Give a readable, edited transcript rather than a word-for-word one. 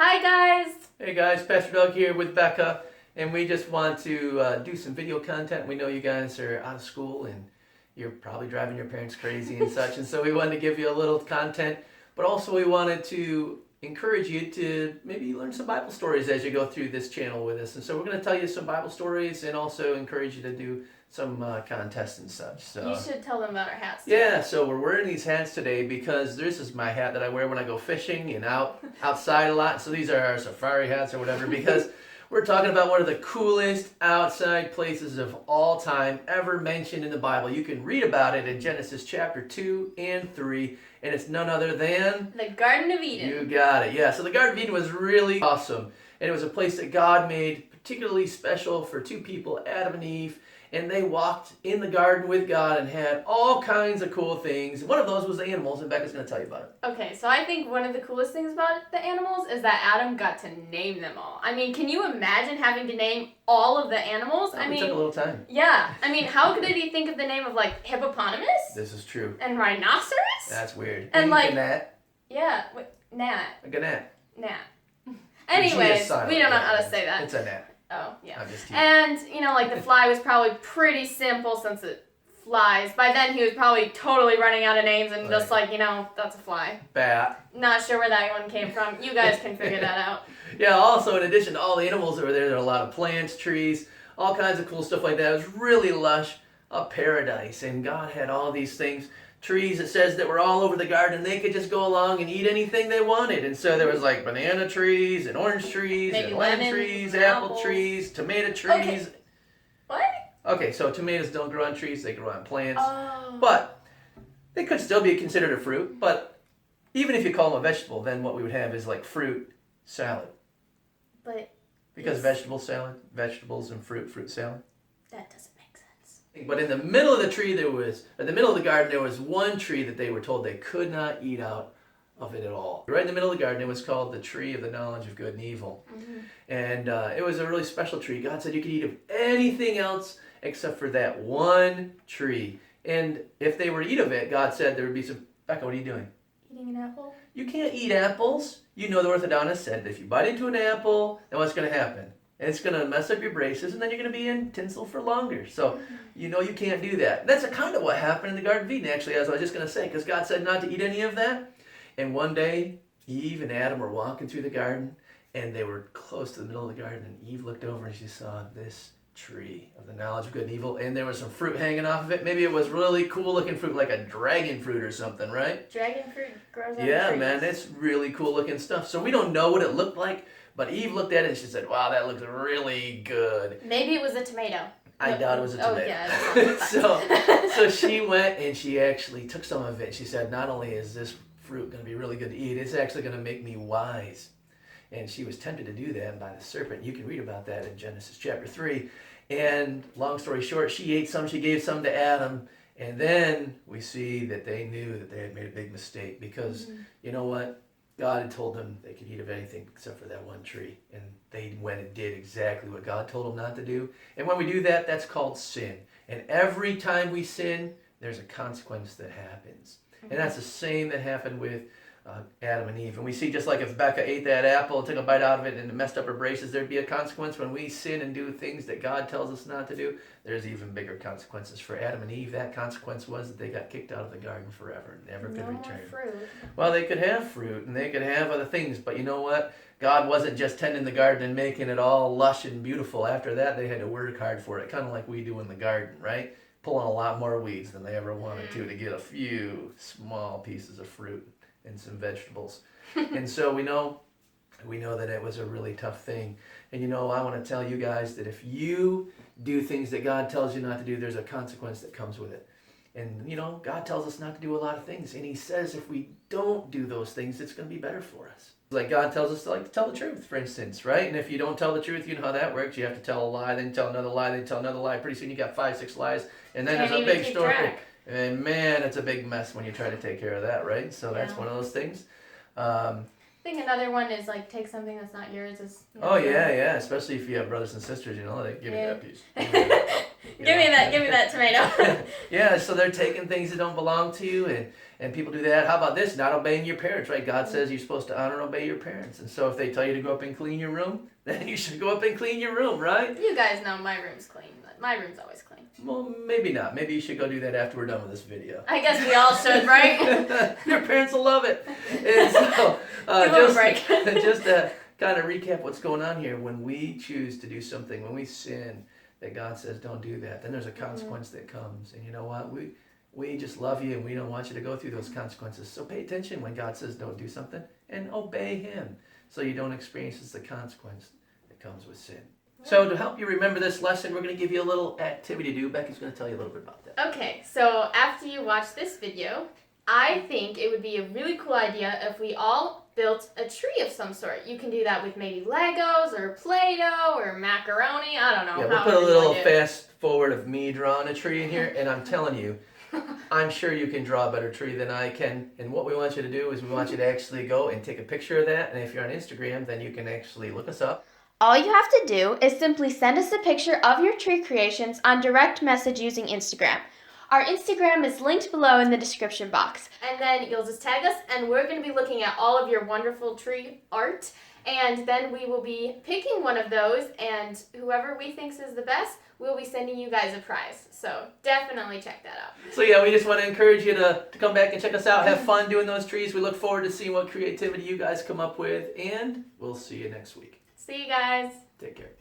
Hi guys! Hey guys, Pastor Doug here with Becca, and we just want to do some video content. We know you guys are out of school and you're probably driving your parents crazy and such, and so we wanted to give you a little content, but also we wanted to encourage you to maybe learn some Bible stories as you go through this channel with us. And so we're going to tell you some Bible stories and also encourage you to do some contests and such. So You should tell them about our hats. yeah, so we're wearing these hats today because this is my hat that I wear when I go fishing and outside a lot. So these are our safari hats or whatever because we're talking about one of the coolest outside places of all time ever mentioned in the Bible. You can read about it in Genesis chapter 2 and 3, and it's none other than the Garden of Eden. You got it. Yeah, so the Garden of Eden was really awesome, and it was a place that God made particularly special for two people, Adam and Eve. And they walked in the garden with God and had all kinds of cool things. One of those was the animals, and Becca's going to tell you about it. Okay, so I think one of the coolest things about the animals is that Adam got to name them all. I mean, can you imagine having to name all of the animals? It took a little time. Yeah. I mean, how did he think of the name of, like, hippopotamus? This is true. And rhinoceros? That's weird. And, like... gnat. Yeah. Gnat. Like a gnat. Gnat. Anyways, we don't know how to say that. It's a gnat. Oh, yeah. I'm just teasing. And, like, the fly was probably pretty simple since it flies. By then, he was probably totally running out of names and just like, that's a fly. Bat. Not sure where that one came from. You guys can figure that out. Yeah, also, in addition to all the animals that were there are a lot of plants, trees, all kinds of cool stuff like that. It was really lush, a paradise. And God had all these things. Trees, it says, that were all over the garden. They could just go along and eat anything they wanted. And so there was like banana trees and orange trees maybe and lemon trees, apple apples. trees, tomato trees. Okay. What? Okay, so tomatoes don't grow on trees, they grow on plants. Oh. But they could still be considered a fruit. But even if you call them a vegetable, then what we would have is like fruit salad. But because vegetable salad, vegetables and fruit salad. That doesn't make sense. But in the middle of the middle of the garden, there was one tree that they were told they could not eat out of it at all. Right in the middle of the garden, it was called the tree of the knowledge of good and evil. Mm-hmm. And it was a really special tree. God said you could eat of anything else except for that one tree. And if they were to eat of it, God said there would be some... Becca, what are you doing? Eating an apple? You can't eat apples. You know the orthodontist said that if you bite into an apple, then what's going to happen? It's going to mess up your braces, and then you're going to be in tinsel for longer. So, you can't do that. That's kind of what happened in the Garden of Eden, actually, as I was just going to say, because God said not to eat any of that. And one day, Eve and Adam were walking through the garden, and they were close to the middle of the garden, and Eve looked over and she saw this tree of the knowledge of good and evil, and there was some fruit hanging off of it. Maybe it was really cool looking fruit, like a dragon fruit or something, right? Dragon fruit grows on Yeah, trees. man, it's really cool looking stuff. So we don't know what it looked like, but Eve looked at it and she said, wow, that looks really good. Maybe it was a tomato. I doubt it was a tomato. Oh, yeah. So she went and she actually took some of it. She said, not only is this fruit going to be really good to eat, it's actually going to make me wise. And she was tempted to do that by the serpent. You can read about that in Genesis chapter 3. And long story short, she ate some, she gave some to Adam. And then we see that they knew that they had made a big mistake because, you know what? God had told them they could eat of anything except for that one tree. And they went and did exactly what God told them not to do. And when we do that, that's called sin. And every time we sin, there's a consequence that happens. And that's the same that happened with Adam and Eve. And we see just like if Becca ate that apple and took a bite out of it and it messed up her braces, there'd be a consequence. When we sin and do things that God tells us not to do, there's even bigger consequences. For Adam and Eve, that consequence was that they got kicked out of the garden forever and never could return. More fruit. Well, they could have fruit and they could have other things, but you know what? God wasn't just tending the garden and making it all lush and beautiful. After that, they had to work hard for it, kind of like we do in the garden, right? Pulling a lot more weeds than they ever wanted to get a few small pieces of fruit and some vegetables. And so we know that it was a really tough thing. And I want to tell you guys that if you do things that God tells you not to do, there's a consequence that comes with it. And God tells us not to do a lot of things, and he says if we don't do those things, it's going to be better for us. Like God tells us to tell the truth, for instance, right? And if you don't tell the truth, you know how that works. You have to tell a lie, then tell another lie, then tell another lie. Pretty soon you got 5, 6 lies, and then there's a big story. Track. And man, it's a big mess when you try to take care of that, right? So that's one of those things. I think another one is take something that's not yours. Oh yeah, especially if you have brothers and sisters, they give you that piece. Give me that tomato. Yeah, so they're taking things that don't belong to you, and people do that. How about this? Not obeying your parents, right? God says you're supposed to honor and obey your parents. And so if they tell you to go up and clean your room, then you should go up and clean your room, right? You guys know my room's clean, but my room's always clean. Well, maybe not. Maybe you should go do that after we're done with this video. I guess we all should, right? Your parents will love it. And so, Give them a break. just to kind of recap what's going on here, when we choose to do something, when we sin, that God says don't do that, then there's a consequence that comes. And you know what? We just love you and we don't want you to go through those consequences. So pay attention when God says don't do something and obey Him so you don't experience the consequence that comes with sin. So to help you remember this lesson, we're going to give you a little activity to do. Becky's going to tell you a little bit about that. Okay, so after you watch this video, I think it would be a really cool idea if we all built a tree of some sort. You can do that with maybe Legos or Play-Doh or macaroni. I don't know. Yeah, we'll put a little fast forward of me drawing a tree in here, and I'm telling you, I'm sure you can draw a better tree than I can. And what we want you to do is we want you to actually go and take a picture of that. And if you're on Instagram, then you can actually look us up. All you have to do is simply send us a picture of your tree creations on direct message using Instagram. Our Instagram is linked below in the description box. And then you'll just tag us, and we're going to be looking at all of your wonderful tree art. And then we will be picking one of those, and whoever we think is the best, we'll be sending you guys a prize. So definitely check that out. So yeah, we just want to encourage you to come back and check us out. Have fun doing those trees. We look forward to seeing what creativity you guys come up with. And we'll see you next week. See you guys. Take care.